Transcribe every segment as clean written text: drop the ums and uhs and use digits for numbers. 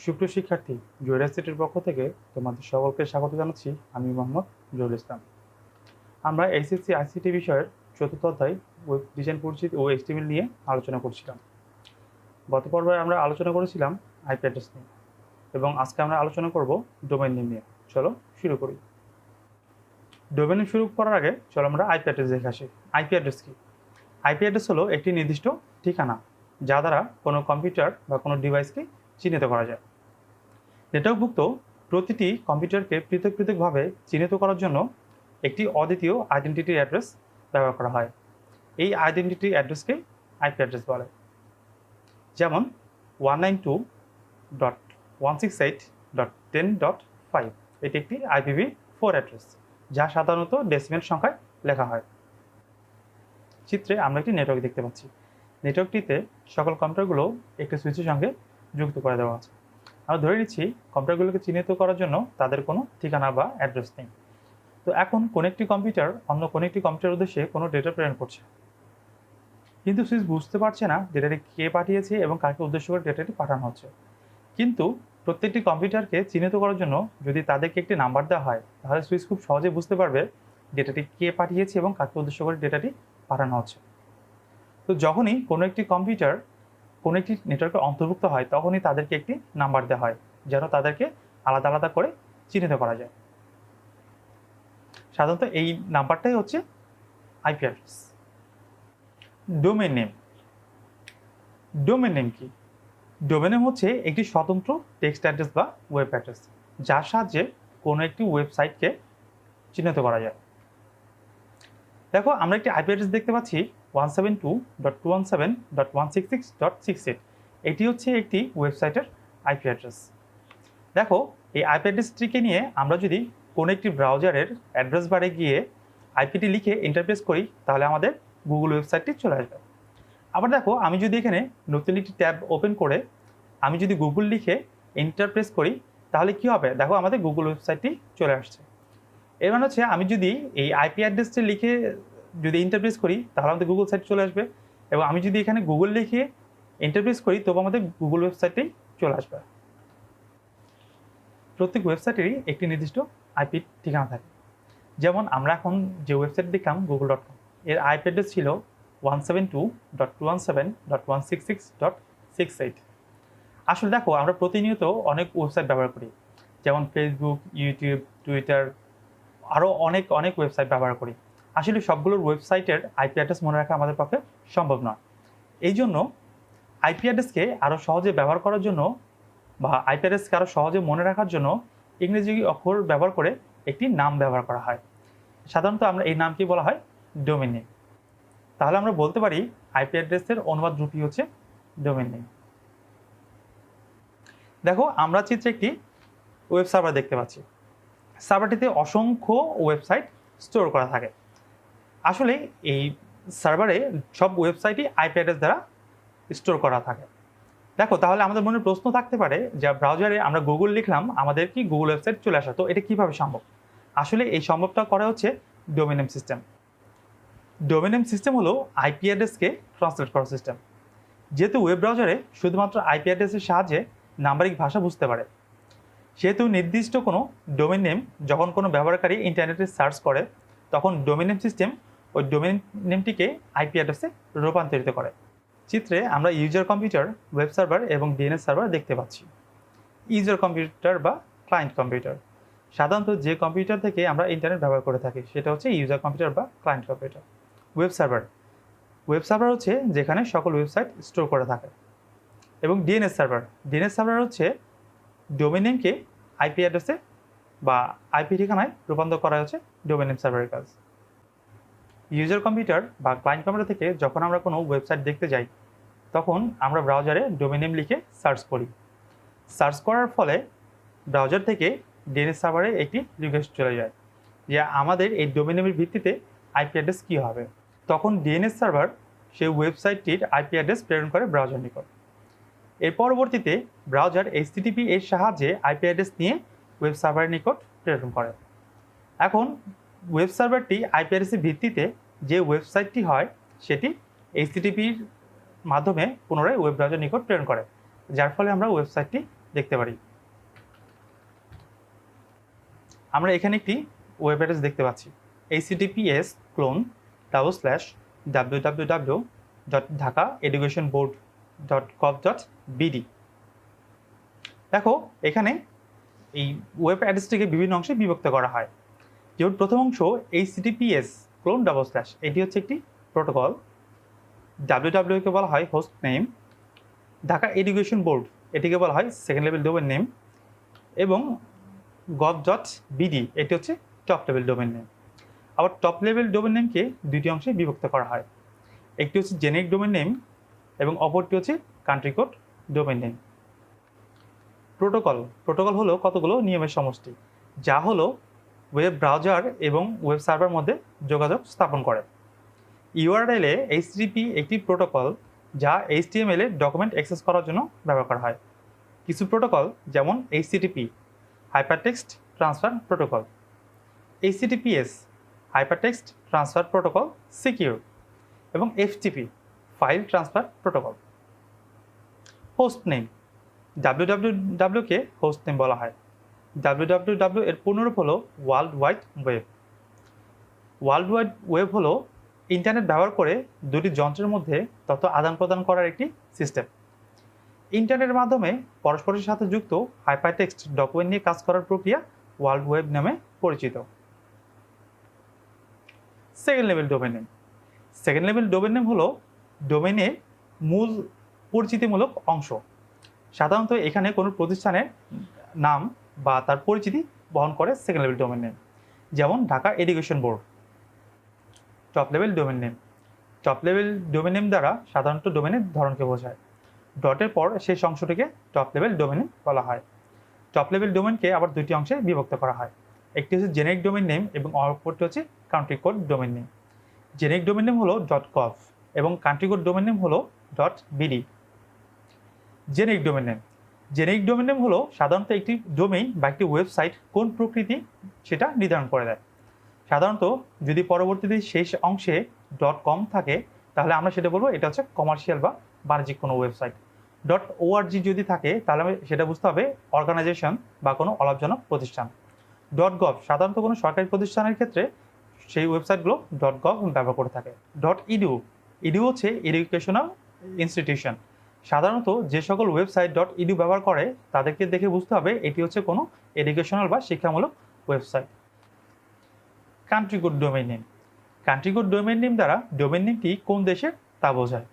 সুপ্রিয় শিক্ষার্থী, জহির আইসিটির পক্ষ থেকে তোমাদের সকলকে স্বাগত জানাচ্ছি। আমি মোহাম্মদ জহুরুল ইসলাম। আমরা HSC ICT বিষয়ের চতুর্থ অধ্যায় ওয়েব ডিজাইন পরিচিতি ও HTML নিয়ে আলোচনা করছিলাম। গত পর্বে আমরা আলোচনা করেছিলাম আইপি অ্যাড্রেস নিয়ে, এবং আজকে আমরা আলোচনা করব ডোমেইন নেম নিয়ে। চলো শুরু করি। ডোমেইন নেম শুরু করার আগে চলো আমরা আইপি অ্যাড্রেস দেখে আসি। আইপি অ্যাড্রেস কি? আইপি অ্যাড্রেস হলো একটি নির্দিষ্ট ঠিকানা যা দ্বারা কোনো কম্পিউটার বা কোনো ডিভাইসকে চিহ্নিত করা যায়। নেটওয়ার্কভুক্ত প্রতিটি কম্পিউটারকে পৃথক পৃথকভাবে চিহ্নিত করার জন্য একটি অদ্বিতীয় আইডেন্টিটি অ্যাড্রেস ব্যবহার করা হয়। এই আইডেন্টিটি অ্যাড্রেসকে আইপি অ্যাড্রেস বলে। যেমন 192.168.10.5 এটি একটি IPv4 অ্যাড্রেস, যা সাধারণত ডেসিমেল সংখ্যায় লেখা হয়। চিত্রে আমরা একটি নেটওয়ার্ক দেখতে পাচ্ছি। নেটওয়ার্কটিতে সকল কম্পিউটারগুলো একটি সুইচের সঙ্গে যুক্ত করে দেওয়া আছে। আমরা ধরে নিচ্ছি কম্পিউটারগুলোকে চিহ্নিত করার জন্য তাদের কোনো ঠিকানা বা অ্যাড্রেস নেই। তো এখন কোনো একটি কম্পিউটার অন্য কোনো একটি কম্পিউটার উদ্দেশ্যে কোনো ডেটা প্রেরণ করছে, কিন্তু সুইচ বুঝতে পারছে না ডেটাটি কে পাঠিয়েছে এবং কাকে উদ্দেশ্য করে ডেটাটি পাঠানো হচ্ছে। কিন্তু প্রত্যেকটি কম্পিউটারকে চিহ্নিত করার জন্য যদি তাদেরকে একটি নাম্বার দেওয়া হয়, তাহলে সুইচ খুব সহজে বুঝতে পারবে ডেটাটি কে পাঠিয়েছে এবং কাকে উদ্দেশ্য করে ডেটাটি পাঠানো হচ্ছে। তো যখনই কোনো একটি কম্পিউটার কোনো একটি নেটওয়ার্কে অন্তর্ভুক্ত হয়, তখনই তাদেরকে একটি নাম্বার দেওয়া হয় যেন তাদেরকে আলাদা আলাদা করে চিহ্নিত করা যায়। সাধারণত এই নাম্বারটাই হচ্ছে IP address. Domain name. Domain name কি? ডোমেইন নেম হচ্ছে একটি স্বতন্ত্র টেক্সট অ্যাড্রেস বা ওয়েব অ্যাড্রেস, যার সাহায্যে কোনো একটি ওয়েবসাইটকে চিহ্নিত করা যায়। দেখো, আমরা একটি আইপি অ্যাড্রেস দেখতে পাচ্ছি 172.217.166.68। এটি হচ্ছে একটি ওয়েবসাইটের আইপি অ্যাড্রেস। দেখো, এই আইপি অ্যাড্রেসটিকে নিয়ে আমরা যদি কোনো একটি ব্রাউজারের অ্যাড্রেস বারে গিয়ে আইপিটি লিখে ইন্টারপ্রেস করি, তাহলে আমাদের গুগল ওয়েবসাইটটি চলে আসবে। আবার দেখো, আমি যদি এখানে নতুন একটি ট্যাব ওপেন করে আমি যদি গুগল লিখে ইন্টারপ্রেস করি, তাহলে কি হবে? দেখো, আমাদের গুগল ওয়েবসাইটটি চলে আসছে। এর মানে হচ্ছে আমি যদি এই আইপি অ্যাড্রেসটি লিখে যদি ইন্টারপ্রেস করি, তাহলে আমাদের গুগল সাইট চলে আসবে, এবং আমি যদি এখানে গুগল লিখে ইন্টারপ্রেস করি, তবু আমাদের গুগল ওয়েবসাইটেই চলে আসবে। প্রত্যেক ওয়েবসাইটেরই একটি নির্দিষ্ট আইপি ঠিকানা থাকে। যেমন আমরা এখন যে ওয়েবসাইট দেখলাম google.com, এর আইপি অ্যাড্রেস ছিল 172.217.166.68। আসলে দেখো, আমরা প্রতিনিয়ত অনেক ওয়েবসাইট ব্যবহার করি, যেমন ফেসবুক, ইউটিউব, টুইটার, আরও অনেক ওয়েবসাইট ব্যবহার করি। আসলে সবগুলোর ওয়েবসাইটের আইপি অ্যাড্রেস মনে রাখা আমাদের পক্ষে সম্ভব নয়। এই জন্য আইপি অ্যাড্রেসকে আরও সহজে ব্যবহার করার জন্য বা আইপি অ্যাড্রেসকে আরও সহজে মনে রাখার জন্য ইংরেজি অক্ষর ব্যবহার করে একটি নাম ব্যবহার করা হয়। সাধারণত আমরা এই নামকে বলা হয় ডোমেইন নেম। তাহলে আমরা বলতে পারি আইপি অ্যাড্রেসের অনুবাদ রূপই হচ্ছে ডোমেইন নেম। দেখো, আমরা চিত্রে একটি ওয়েব সার্ভার দেখতে পাচ্ছি। সার্ভারটিতে অসংখ্য ওয়েবসাইট স্টোর করা থাকে। আসলে এই সার্ভারে সব ওয়েবসাইটই আইপি অ্যাড্রেস দ্বারা স্টোর করা থাকে। দেখো, তাহলে আমাদের মনে প্রশ্ন থাকতে পারে যে ব্রাউজারে আমরা গুগল লিখলাম, আমাদের কি গুগল ওয়েবসাইট চলে আসা? তো এটা কিভাবে সম্ভব? আসলে এই সম্ভবটা করা হচ্ছে domain name system. Domain name system হলো আইপি অ্যাড্রেসকে ট্রান্সলেট করার সিস্টেম। যেহেতু ওয়েব ব্রাউজারে শুধুমাত্র আইপি অ্যাড্রেসের সাহায্যে নাম্বারিক ভাষা বুঝতে পারে, সেহেতু নির্দিষ্ট কোনো ডোমেইন নেম যখন কোনো ব্যবহারকারী ইন্টারনেটে সার্চ করে, তখন ডোমেইন নেম সিস্টেম ওই ডোমেইন নেমটিকে আইপি অ্যাড্রেসে রূপান্তরিত করে। চিত্রে আমরা ইউজার কম্পিউটার, ওয়েব সার্ভার এবং ডিএনএস সার্ভার দেখতে পাচ্ছি। ইউজার কম্পিউটার বা ক্লায়েন্ট কম্পিউটার, সাধারণত যে কম্পিউটার থেকে আমরা ইন্টারনেট ব্যবহার করে থাকি সেটা হচ্ছে ইউজার কম্পিউটার বা client computer. Web server, web server হচ্ছে যেখানে সকল ওয়েবসাইট স্টোর করে থাকে। এবং ডিএনএস সার্ভার, ডিএনএস সার্ভার হচ্ছে ডোমেইন নেমকে আইপি অ্যাড্রেসে বা আইপি ঠিকানায় রূপান্তর করা হচ্ছে ডোমেইন নেম সার্ভারের কাজ। ইউজার কম্পিউটার বা ক্লায়েন্ট কম্পিউটার থেকে যখন আমরা কোনো ওয়েবসাইট দেখতে যাই, তখন আমরা ব্রাউজারে ডোমেইন নেম লিখে সার্চ করি। সার্চ করার ফলে ব্রাউজার থেকে ডিএনএস সার্ভারে একটি রিকোয়েস্ট চলে যায় যে আমাদের এই ডোমেইন নেমের ভিত্তিতে আইপি অ্যাড্রেস কী হবে। তখন ডিএনএস সার্ভার সেই ওয়েবসাইটটির আইপি অ্যাড্রেস প্রেরণ করে ব্রাউজার নিকট। এর পরবর্তীতে ব্রাউজার এইচটিটিপি এর সাহায্যে আইপি অ্যাড্রেস নিয়ে ওয়েব সার্ভারের নিকট প্রেরণ করে। এখন ওয়েব সার্ভারটি আইপি অ্যাড্রেসের ভিত্তিতে যে ওয়েবসাইটটি হয় সেটি এইচটিটিপির মাধ্যমে পুনরায় ওয়েব ব্রাউজার নিকট প্রেরণ করে, যার ফলে আমরা ওয়েবসাইটটি দেখতে পারি। আমরা এখানে একটি ওয়েব অ্যাড্রেস দেখতে পাচ্ছি, https://www.dhaka-education-board.gov.bd। দেখো এখানে এই ওয়েব অ্যাড্রেসটিকে বিভিন্ন অংশে বিভক্ত করা হয়। যেমন প্রথম অংশ https:// এটি হচ্ছে একটি প্রোটোকল, www কে বলা হয় host name, Dhaka education board এটিকে বলা হয় সেকেন্ড লেভেল ডোমেন নেম, এবং gov.bd এটি হচ্ছে টপ লেভেল ডোমেন নেম। আবার টপ লেভেল ডোমেন নেমকে দুটি অংশে বিভক্ত করা হয়, একটি হচ্ছে জেনেরিক ডোমেন নেম এবং অপরটি হচ্ছে country code domain name. Protocol হলো কতগুলো নিয়মের সমষ্টি, যা হলো ওয়েব ব্রাউজার এবং ওয়েব সার্ভার মধ্যে যোগাযোগ স্থাপন করে। ইউআরএল এ এইচটিটিপি একটি প্রোটোকল যা এইচটিএমএল এর ডকুমেন্ট অ্যাক্সেস করার জন্য ব্যবহার করা হয়। কিছু প্রোটোকল যেমন HTTP hypertext transfer protocol, HTTPS hypertext transfer protocol secure, এবং FTP file transfer protocol. Host name, www কে হোস্ট নেম বলা হয়। www এর পূর্ণরূপ হলো world wide web. World wide web হলো ইন্টারনেট ব্যবহার করে দুটি যন্ত্রের মধ্যে তথ্য আদান প্রদান করার একটি সিস্টেম। ইন্টারনেটের মাধ্যমে পরস্পরের সাথে যুক্ত হাইপারটেক্সট ডকুমেন্ট নিয়ে কাজ করার প্রক্রিয়া ওয়ার্ল্ড ওয়েব নামে পরিচিত। Second level domain name. Second level domain name হলো ডোমেনের মূল পরিচিতিমূলক অংশ। সাধারণত এখানে কোনো প্রতিষ্ঠানের নাম বা তার পরিচিতি বহন করে সেকেন্ড লেভেল ডোমেন নেম, যেমন Dhaka education board. Top level domain name. Top level domain name দ্বারা সাধারণত ডোমেনের ধরনকে বোঝায়। ডটের পর শেষ অংশটিকে টপ লেভেল ডোমেন বলা হয়। টপ লেভেল ডোমেনকে আবার দুটি অংশে বিভক্ত করা হয়, একটি হচ্ছে জেনেরিক ডোমেন নেম এবং অপরটি হচ্ছে country code domain name. Generic domain name হলো .gov এবং কান্ট্রি কোড ডোমেন নেম হলো .bd। Generic domain name. Generic domain name হলো সাধারণত একটি ডোমেইন বা একটি ওয়েবসাইট কোন প্রকৃতি সেটা নির্ধারণ করে দেয়। সাধারণত যদি পরবর্তীতে শেষ অংশে .com থাকে তাহলে আমরা সেটা বলবো এটা হচ্ছে কমার্শিয়াল বা বাণিজ্যিক কোনো ওয়েবসাইট। .org যদি থাকে তাহলে সেটা বুঝতে হবে অর্গানাইজেশন বা কোনো অলাভজনক প্রতিষ্ঠান। .gov সাধারণত কোনো সরকারি প্রতিষ্ঠানের ক্ষেত্রে সেই ওয়েবসাইটগুলো .gov ব্যবহার করে থাকে। .edu হচ্ছে এডুকেশনাল ইনস্টিটিউশন। সাধারণত যে সকল ওয়েবসাইট .edu ব্যবহার করে তাদেরকে দেখে বুঝতে হবে এটি হচ্ছে কোনো এডুকেশনাল বা শিক্ষামূলক website. Country code domain name. Country code domain name দ্বারা ডোমেইন নেমটি কোন দেশের তা বোঝায়,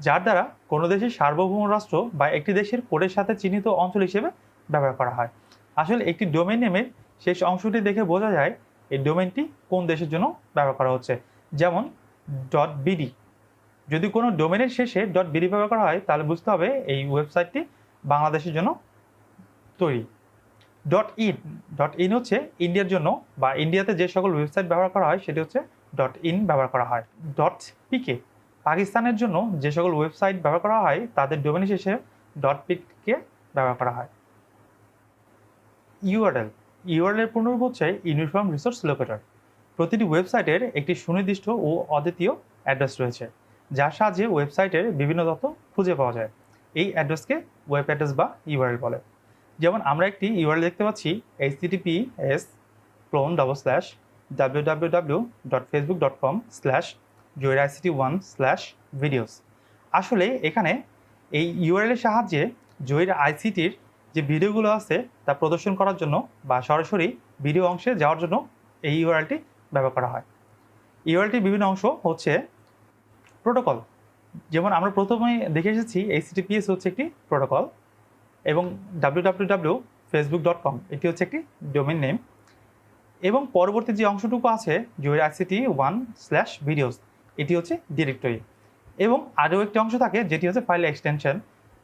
যার দ্বারা কোনো দেশের সার্বভৌম রাষ্ট্র বা একটি দেশের কোডের সাথে চিহ্নিত অঞ্চল হিসেবে ব্যবহার করা হয়। আসলে একটি ডোমেইন নেমের শেষ অংশটি দেখে বোঝা যায় এই ডোমেইনটি কোন দেশের জন্য ব্যবহার করা হচ্ছে। যেমন .bd, যদি কোনো ডোমেইনের শেষে .bd ব্যবহার করা হয় তাহলে বুঝতে হবে এই ওয়েবসাইটটি বাংলাদেশের জন্য তৈরি। .in হচ্ছে ইন্ডিয়ার জন্য বা ইন্ডিয়াতে যে সকল ওয়েবসাইট ব্যবহার করা হয় সেটি হচ্ছে .in ব্যবহার করা হয়। .pk পাকিস্তানের জন্য যে সকল ওয়েবসাইট ব্যবহার করা হয় তাদের ডোমেইনের শেষে .pk ব্যবহার করা হয়। ইউআরএল এর পূর্ণরূপ হচ্ছে ইউনিফর্ম রিসোর্স লোকেটর। প্রতিটি ওয়েবসাইটের একটি সুনির্দিষ্ট ও অদ্বিতীয় অ্যাড্রেস রয়েছে, যার সাহায্যে ওয়েবসাইটের বিভিন্ন তথ্য খুঁজে পাওয়া যায়। এই অ্যাড্রেসকে ওয়েব অ্যাড্রেস বা ইউআরএল বলে। যেমন আমরা একটি ইউআরএল দেখতে পাচ্ছি https://www.facebook.com/jahir-ict1/videos। আসলে এখানে এই ইউআরএল এর সাহায্যে জহির আইসিটির যে ভিডিওগুলো আছে তা প্রদর্শন করার জন্য বা সরাসরি ভিডিও অংশে যাওয়ার জন্য এই ইউআরএলটি ব্যবহার করা হয়। ইউআরএলটির বিভিন্ন অংশ হচ্ছে প্রোটোকল। যেমন আমরা প্রথমে দেখে এসেছি https হচ্ছে একটি প্রোটোকল এবং www.facebook.com এটি হচ্ছে একটি ডোমেইন নেম, এবং পরবর্তী যে অংশটুকু আছে জহির ICT1/videos এটি হচ্ছে ডিরেক্টরি, এবং আরও একটি অংশ থাকে যেটি হচ্ছে ফাইল এক্সটেনশন।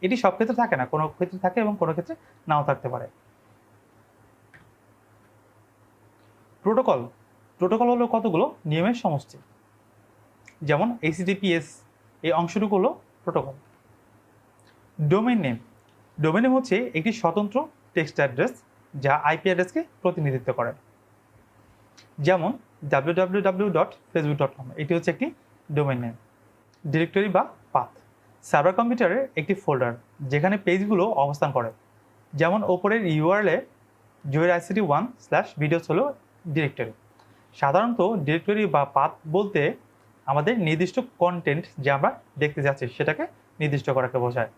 এটি সব ক্ষেত্রে থাকে না, কোনো ক্ষেত্রে থাকে এবং কোনো ক্ষেত্রে নাও থাকতে পারে। প্রোটোকল হলো কতগুলো নিয়মের সমষ্টি। যেমন https এই অংশটুকু হলো প্রোটোকল। ডোমেইন নেম হচ্ছে একটি স্বতন্ত্র টেক্সট অ্যাড্রেস যা আইপি অ্যাড্রেসকে প্রতিনিধিত্ব করে। যেমন www.facebook.com এটি হচ্ছে একটি ডোমেইন নেম। ডিরেক্টরি বা পাথ সার্ভার কম্পিউটারের একটি ফোল্ডার যেখানে পেজগুলো অবস্থান করে। যেমন ওপরের ইউআরএলে জহির আইসিটি 1/videos হলো ডিরেক্টরি। সাধারণত ডিরেক্টরি বা পাথ বলতে আমাদের নির্দিষ্ট কন্টেন্ট যে আমরা দেখতে যাচ্ছি সেটাকে নির্দিষ্ট করাকে বোঝায়।